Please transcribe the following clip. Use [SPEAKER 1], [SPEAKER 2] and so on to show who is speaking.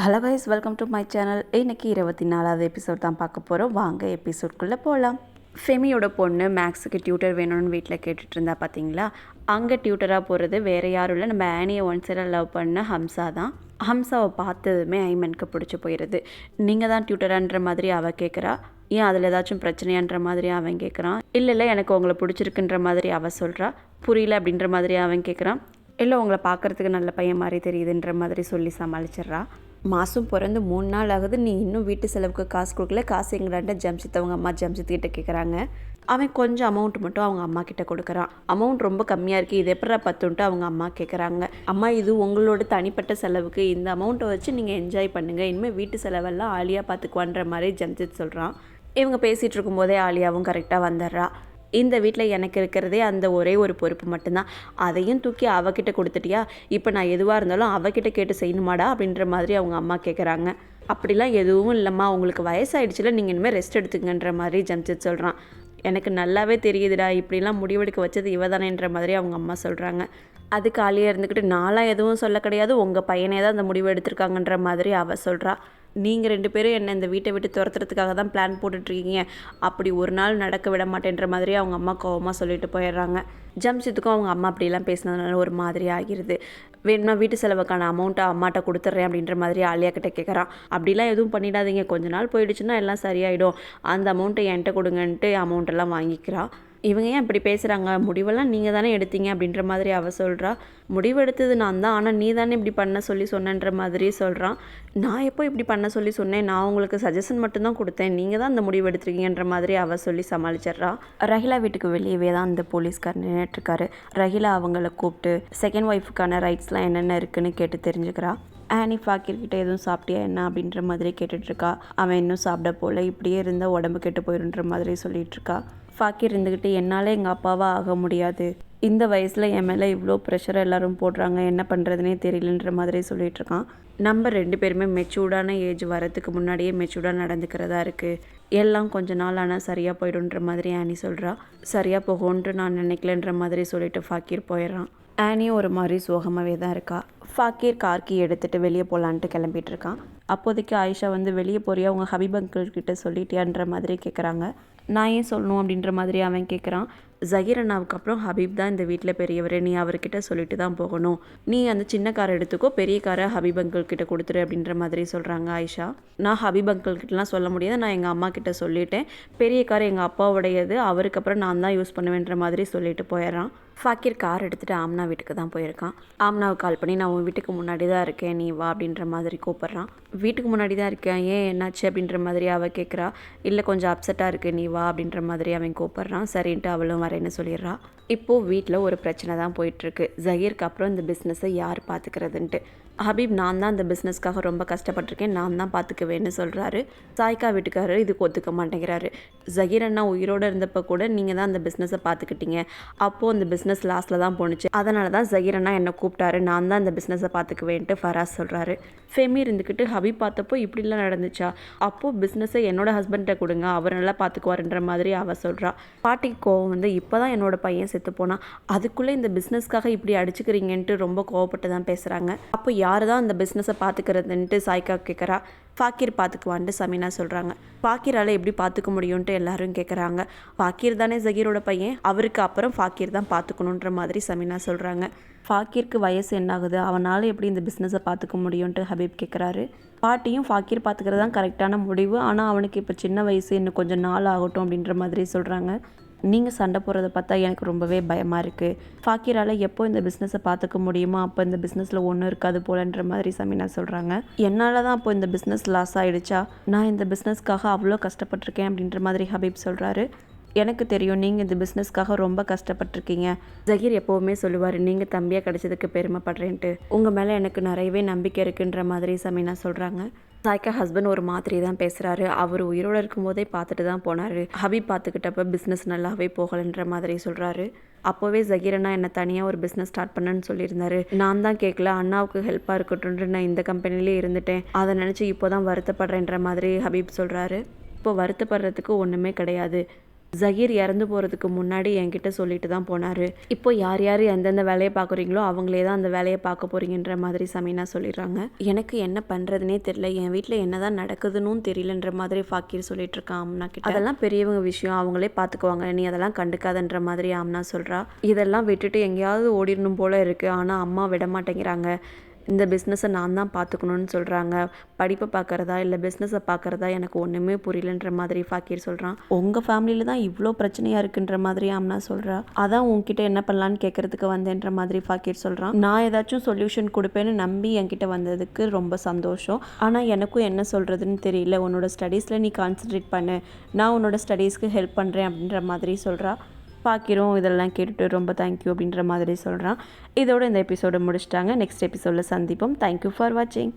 [SPEAKER 1] Hello guys, welcome to my channel. இன்றைக்கி 24வது episode தான் பார்க்க போகிறோம். வாங்க எபிசோட்குள்ளே போகலாம். ஃபெமியோட பொண்ணு மேக்ஸுக்கு டியூட்டர் வேணும்னு வீட்டில் கேட்டுட்டு இருந்தா பார்த்தீங்களா. அங்கே டியூட்டராக போகிறது வேறு யாரும் இல்லை, நம்ம ஆனியை ஒன் சைடாக லவ் பண்ண ஹம்சா தான். ஹம்சாவை பார்த்ததுமே ஐமனுக்கு பிடிச்சி போயிடுது. நீங்கள் தான் டியூட்டரான்ற மாதிரி அவள் கேட்குறா. ஏன் அதில் ஏதாச்சும் பிரச்சனையான்ற மாதிரி அவன் கேட்குறான். இல்லை எனக்கு உங்களை பிடிச்சிருக்குன்ற மாதிரி அவள் சொல்கிறா. புரியல அப்படின்ற மாதிரி அவன் கேட்குறான். இல்லை உங்களை பார்க்குறதுக்கு நல்ல பையன் மாதிரி தெரியுதுன்ற மாதிரி சொல்லி சமாளிச்சிட்றா. மாதம் பிறந்து 3 நாள் ஆகுது, நீ இன்னும் வீட்டு செலவுக்கு காசு கொடுக்கல. காசு எங்களாண்ட ஜம்ஷித் அவங்க அம்மா ஜம்ஷித் கிட்ட கேட்குறாங்க. அவன் கொஞ்சம் அமௌண்ட் மட்டும் அவங்க அம்மா கிட்ட கொடுக்குறான். அமௌண்ட் ரொம்ப கம்மியாக இருக்குது, இது எப்படா பத்துன்ட்டு அவங்க அம்மா கேட்குறாங்க. அம்மா, இது உங்களோட தனிப்பட்ட செலவுக்கு, இந்த அமௌண்ட்டை வச்சு நீங்கள் என்ஜாய் பண்ணுங்கள், இனிமேல் வீட்டு செலவெல்லாம் ஆலியா பார்த்துக்குவான்ற மாதிரி ஜம்ஷித் சொல்கிறான். இவங்க பேசிகிட்டு இருக்கும்போதே ஆலியாவும் கரெக்டாக வந்துடுறா. இந்த வீட்டில் எனக்கு இருக்கிறதே அந்த ஒரே ஒரு பொறுப்பு மட்டும்தான், அதையும் தூக்கி அவகிட்ட கொடுத்துட்டியா, இப்போ நான் எதுவாக இருந்தாலும் அவகிட்ட கேட்டு செய்யணுமாடா அப்படின்ற மாதிரி அவங்க அம்மா கேட்குறாங்க. அப்படிலாம் எதுவும் இல்லைம்மா, உங்களுக்கு வயசாகிடுச்சுல, நீங்கள் இனிமேல் ரெஸ்ட் எடுத்துங்கன்ற மாதிரி ஜம்ஷித் சொல்கிறான். எனக்கு நல்லாவே தெரியுதுடா, இப்படிலாம் முடிவெடுக்க வச்சது இவ தானேன்ற மாதிரி அவங்க அம்மா சொல்கிறாங்க. அதுக்கு ஆலியாக இருந்துக்கிட்டு நான்லாம் எதுவும் சொல்ல கிடையாது, உங்கள் பையனே தான் அந்த முடிவு எடுத்திருக்காங்கன்ற மாதிரி அவள் சொல்கிறா. நீங்கள் 2 பேரும் என்னை இந்த வீட்டை விட்டு துரத்துறதுக்காக தான் பிளான் போட்டுட்ருக்கீங்க, அப்படி ஒரு நாள் நடக்க விட மாட்டேன்ற மாதிரி அவங்க அம்மா கோவமாக சொல்லிட்டு போயிடுறாங்க. ஜம்ஷித்துக்கும் அவங்க அம்மா அப்படிலாம் பேசினதுனால ஒரு மாதிரி ஆகிடுது. வேணும்னா வீட்டு செலவுக்கான அமௌண்ட்டை அம்மாட்ட கொடுத்துட்றேன் அப்படின்ற மாதிரி ஆலியா கிட்ட கேட்குறான். அப்படிலாம் எதுவும் பண்ணிடாதீங்க, கொஞ்ச நாள் போயிடுச்சுன்னா எல்லாம் சரியாயிடும், அந்த அமௌண்ட்டை என்கிட்ட கொடுங்கன்ட்டு அமௌண்ட்டெல்லாம் வாங்கிக்கிறா. இவங்க ஏன் இப்படி பேசுகிறாங்க, முடிவெல்லாம் நீங்கள் தானே எடுத்தீங்க அப்படின்ற மாதிரி அவள் சொல்கிறா. முடிவு எடுத்தது நான் தான், ஆனால் நீ தானே இப்படி பண்ண சொல்லி சொன்னன்ற மாதிரி சொல்கிறான். நான் எப்போ இப்படி பண்ண சொல்லி சொன்னேன், நான் உங்களுக்கு சஜஷன் மட்டும்தான் கொடுத்தேன், நீங்கள் தான் அந்த முடிவு எடுத்துருக்கீங்கன்ற மாதிரி அவள் சொல்லி சமாளிச்சிட்றா. ரஹிலா வீட்டுக்கு வெளியவே தான் அந்த போலீஸ்கார் நின்றுட்டுருக்காரு. ரஹிலா அவங்கள கூப்பிட்டு செகண்ட் ஒய்ஃபுக்கான ரைட்ஸ்லாம் என்னென்ன இருக்குதுன்னு கேட்டு தெரிஞ்சுக்கிறா. ஆனி ஃபாக்கிர்கிட்ட எதுவும் சாப்பிட்டியா என்ன அப்படின்ற மாதிரி கேட்டுட்ருக்கா. அவன் இன்னும் சாப்பிட போல், இப்படியே இருந்தால் உடம்பு கெட்டு போயிடுன்ற மாதிரி சொல்லிகிட்ருக்கா. ஃபாக்கிர் இருந்துக்கிட்டு என்னால் எங்கள் அப்பாவாக ஆக முடியாது, இந்த வயசில் என் மேலே இவ்வளோ ப்ரெஷர் எல்லோரும் போடுறாங்க, என்ன பண்ணுறதுனே தெரியலன்ற மாதிரி சொல்லிகிட்ருக்கான். நம்ம 2 பேருமே மெச்சூர்டான ஏஜ் வரத்துக்கு முன்னாடியே மெச்சூர்டாக நடந்துக்கிறதா இருக்குது, எல்லாம் கொஞ்ச நாள் ஆனால் சரியாக போய்டுன்ற மாதிரி ஆனி சொல்கிறா. சரியாக போகும்ன்ட்டு நான் நினைக்கலன்ற மாதிரி சொல்லிட்டு ஃபாக்கிர் போயிடுறான். ஆனியும் ஒரு மாதிரி சோகமாகவே தான் இருக்கா. ஃபாக்கிர் கார்கி எடுத்துகிட்டு வெளியே போகலான்ட்டு கிளம்பிட்டு இருக்கான். அப்போதைக்கு ஆயிஷா வந்து வெளியே போறியா, உங்கள் ஹபீப் அங்கிள் கிட்ட சொல்லிட்டியான்ற மாதிரி கேட்குறாங்க. நான் ஏன் சொல்லணும் அப்படின்ற மாதிரி அவன் கேட்குறான். ஜஹீர் அண்ணாவுக்கு அப்புறம் ஹபீப் தான் இந்த வீட்டில் பெரியவர், நீ அவர்கிட்ட சொல்லிட்டு தான் போகணும், நீ அந்த சின்ன காரை எடுத்துக்கோ, பெரிய காரை ஹபீப் அங்கிள் கிட்ட கொடுத்துரு அப்படின்ற மாதிரி சொல்கிறாங்க ஆயிஷா. நான் ஹபீப் அங்கிள் கிட்டலாம் சொல்ல முடியாது, நான் எங்கள் அம்மா கிட்ட சொல்லிட்டேன், பெரிய கார் எங்கள் அப்பாவுடையது, அவருக்கு அப்புறம் நான் தான் யூஸ் பண்ணுவேன்ற மாதிரி சொல்லிட்டு போயிடுறான். ஃபாக்கிர் கார் எடுத்துகிட்டு ஆம்னா வீட்டுக்கு தான் போயிருக்கான். ஆம்னாவுக்கு கால் பண்ணி நான் உன் வீட்டுக்கு முன்னாடி தான் இருக்கேன், நீ வா அப்படின்ற மாதிரி கூப்பிட்றான். வீட்டுக்கு முன்னாடி தான் இருக்கேன், ஏன் என்னாச்சு அப்படின்ற மாதிரி அவள் கேட்குறா. இல்லை கொஞ்சம் அப்செட்டாக இருக்குது, நீ வா அப்படின்ற மாதிரி அவன் கூப்பிட்றான். சரின்ட்டு அவளும் வரேன்னு சொல்லிடுறா. இப்போது வீட்டில் ஒரு பிரச்சனை தான் போயிட்டுருக்கு. ஜஹீருக்கு அப்புறம் இந்த பிஸ்னஸை யார் பார்த்துக்கிறதுன்ட்டு. ஹபீப் நான் தான் இந்த பிஸ்னஸ்க்காக ரொம்ப கஷ்டப்பட்டிருக்கேன், நான் தான் பார்த்துக்குவேன்னு சொல்கிறாரு. சாய்க்கா வீட்டுக்காரர் இதுக்கு ஒத்துக்க மாட்டேங்கிறாரு. ஜஹீர் அண்ணா உயிரோடு இருந்தப்போ கூட நீங்கள் தான் அந்த பிஸ்னஸை பார்த்துக்கிட்டீங்க, அப்போது அந்த பிஸ்னஸ் லாஸில் தான் போணுச்சு, அதனால தான் ஜஹீர் அண்ணா என்னை கூப்பிட்டாரு, நான் தான் இந்த பிஸ்னஸை பார்த்துக்குவேன்ட்டு ஃபராஸ் சொல்கிறாரு. ஃபெமி இருந்துக்கிட்டு ஹபீப் பார்த்தப்போ இப்படிலாம் நடந்துச்சா, அப்போது பிஸ்னஸை என்னோட ஹஸ்பண்ட்டை கொடுங்க, அவர் நல்லா பார்த்துக்குவாருன்ற மாதிரி அவள் சொல்கிறா. பாட்டிக்கு கோவம் வந்து இப்போ தான் என்னோட பையன் செத்து போனால் அதுக்குள்ளே இந்த பிஸ்னஸ்க்காக இப்படி அடிச்சுக்கிறீங்கன்ட்டு ரொம்ப கோவப்பட்டு தான் பேசுகிறாங்க. அப்போ யார் தான் அந்த பிஸ்னஸை பார்த்துக்கிறதுன்ட்டு சாய்க்கா கேட்குறா. ஃபாக்கிர் பார்த்துக்குவான்ட்டு சமீனா சொல்கிறாங்க. ஃபாக்கிரால் எப்படி பார்த்துக்க முடியும்ன்ட்டு எல்லாரும் கேட்குறாங்க. ஃபாக்கிர் தானே ஜஹீரோட பையன், அவருக்கு அப்புறம் ஃபாக்கிர் தான் பார்த்துக்கணுன்ற மாதிரி சமீனா சொல்கிறாங்க. ஃபாக்கிருக்கு வயசு என்னாகுது, அவனால் எப்படி இந்த பிஸ்னஸை பார்த்துக்க முடியும்ன்ட்டு ஹபீப் கேட்குறாரு. பாட்டியும் ஃபாக்கிர் பார்த்துக்கிறது தான் கரெக்டான முடிவு, ஆனால் அவனுக்கு இப்போ சின்ன வயசு, இன்னும் கொஞ்சம் நாள் ஆகட்டும் அப்படின்ற மாதிரி சொல்கிறாங்க. நீங்கள் சண்டை போடுறத பார்த்தா எனக்கு ரொம்பவே பயமாக இருக்குது, ஃபாக்கிரால் எப்போ இந்த பிஸ்னஸை பார்த்துக்க முடியுமோ அப்போ இந்த பிஸ்னஸில் ஒன்றும் இருக்காது போலன்ற மாதிரி சமீனா சொல்கிறாங்க. என்னால் தான் அப்போ இந்த பிஸ்னஸ் லாஸ் ஆகிடுச்சா, நான் இந்த பிஸ்னஸ்க்காக அவ்வளோ கஷ்டப்பட்டிருக்கேன் அப்படின்ற மாதிரி ஹபீப் சொல்கிறாரு. எனக்கு தெரியும் நீங்கள் இந்த பிஸ்னஸ்க்காக ரொம்ப கஷ்டப்பட்டிருக்கீங்க, ஜஹீர் எப்போவுமே சொல்லுவார் நீங்கள் தம்பியாக கிடைச்சதுக்கு பெருமைப்படுறேன்ட்டு, உங்கள் மேலே எனக்கு நிறையவே நம்பிக்கை இருக்குன்ற மாதிரி சமீனா சொல்கிறாங்க. சாய்க்கா ஹஸ்பண்ட் ஒரு மாதிரி தான் பேசுகிறாரு, அவர் உயிரோடு இருக்கும்போதே பார்த்துட்டு தான் போனார், ஹபீப் பார்த்துக்கிட்டப்ப பிஸ்னஸ் நல்லாவே போகலைன்ற மாதிரி சொல்கிறாரு. அப்போவே ஜஹீர் அண்ணா என்னை தனியாக ஒரு பிஸ்னஸ் ஸ்டார்ட் பண்ணேன்னு சொல்லியிருந்தாரு, நான் தான் கேட்கல, அண்ணாவுக்கு ஹெல்ப்பாக இருக்கட்டும்ன்ற நான் இந்த கம்பெனிலே இருந்துட்டேன், அதை நினச்சி இப்போ தான் வருத்தப்படுறேன்ற மாதிரி ஹபீப் சொல்கிறாரு. இப்போ வருத்தப்படுறதுக்கு ஒன்றுமே கிடையாது, ஜஹீர் இறந்து போகிறதுக்கு முன்னாடி என்கிட்ட சொல்லிட்டு தான் போனார். இப்போ யார் யார் எந்தெந்த வேலையை பார்க்குறீங்களோ அவங்களே தான் அந்த வேலையை பார்க்க போகிறீங்கன்ற மாதிரி சமீனா சொல்லிடுறாங்க. எனக்கு என்ன பண்ணுறதுனே தெரியல, என் வீட்டில் என்ன தான் நடக்குதுன்னு தெரியலன்ற மாதிரி ஃபாக்கீர் சொல்லிட்டு இருக்கான் ஆம்னா கிட்ட. அதெல்லாம் பெரியவங்க விஷயம், அவங்களே பார்த்துக்குவாங்க, நீ அதெல்லாம் கண்டுக்காதன்ற மாதிரி ஆம்னா சொல்கிறா. இதெல்லாம் விட்டுட்டு எங்கேயாவது ஓடிடணும் போல இருக்குது, ஆனால் அம்மா விட மாட்டேங்கிறாங்க. இந்த பிஸ்னஸை நான் தான் பார்த்துக்கணுன்னு சொல்கிறாங்க. படிப்பை பார்க்குறதா இல்லை பிஸ்னஸை பார்க்குறதா எனக்கு ஒன்றுமே புரியலன்ற மாதிரி ஃபாக்கீர் சொல்கிறான். உங்கள் ஃபேமிலியில் தான் இவ்வளோ பிரச்சனையாக இருக்குன்ற மாதிரி ஆம்னா சொல்கிறா. அதான் உங்ககிட்ட என்ன பண்ணலான்னு கேட்குறதுக்கு வந்தேன்ற மாதிரி ஃபாக்கீர் சொல்கிறான். நான் ஏதாச்சும் சொல்யூஷன் கொடுப்பேன்னு நம்பி என்கிட்ட வந்ததுக்கு ரொம்ப சந்தோஷம். ஆனால் எனக்கும் என்ன சொல்கிறதுன்னு தெரியல. உன்னோட ஸ்டடீஸில் நீ கான்சன்ட்ரேட் பண்ணு, நான் உன்னோட ஸ்டடீஸ்க்கு ஹெல்ப் பண்ணுறேன் அப்படின்ற மாதிரி சொல்கிறா. ஃபாக்கீரும் இதெல்லாம் கேட்டுட்டு ரொம்ப தேங்க்யூ அப்படின்ற மாதிரி சொல்கிறான். இதோட இந்த எபிசோடை முடிச்சிட்டாங்க. நெக்ஸ்ட் எபிசோடில் சந்திப்போம். தேங்க்யூ ஃபார் வாட்சிங்.